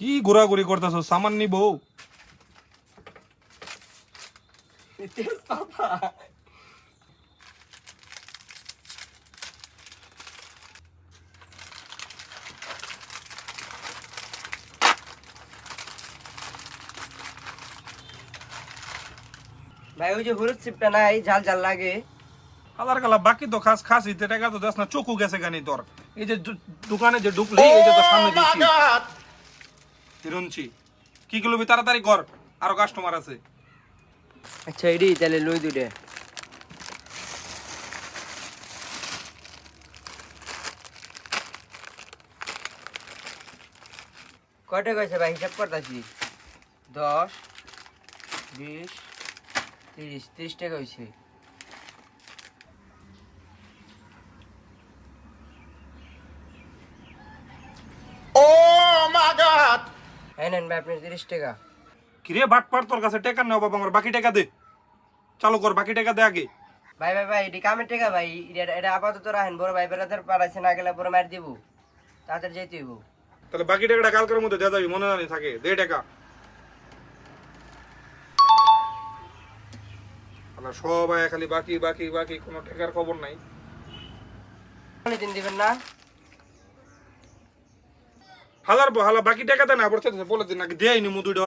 কি ঘোরাঘুরি করতেছ সামান নিব ভাই ওই যে হলুদ চিপটা নাই ঝাল ঝাল লাগে। হাজার কালা বাকি তো খাস খাসি টাকা তো দেখ না চকু গেছে গানি তোর এই যে দোকানে যে ঢুকলি এই যে তো সামনে দিচ্ছি হিরুনছি কি কিলোবি তাড়াতাড়ি কর আরো কাস্টমার আছে আচ্ছা এডি তাহলে লই দুটে। কয়টা কইছে ভাই হিসাব করতাছি 10 20 30 30 টাকা হইছে। নেন ভাই আপনি 30 টাকা। কিরে বাট পার তোর কাছে টাকা নেও বাবা আমার বাকি টাকা দে চালু কর বাকি টাকা দে আগে ভাই ভাই ভাই এটি কামের টাকা ভাই এটা আপাতত রাখেন বড় ভাই বেড়াতে পারাইছে না গেলে পরে মার দিব তাড়াতাড়ি যেতে হইব। তাহলে বাকি টাকাটা কালকের মধ্যে দেওয়া যাবি মনে জানি থাকে দে টাকা সবাই খালি বাকি বাকি বাকি কোনো টাকার খবর নাই দিন দিবেন না হাজার হালা বাকি টাকা দেয় না বলছে বলে দিন নাকি দেয়নি মুদুটা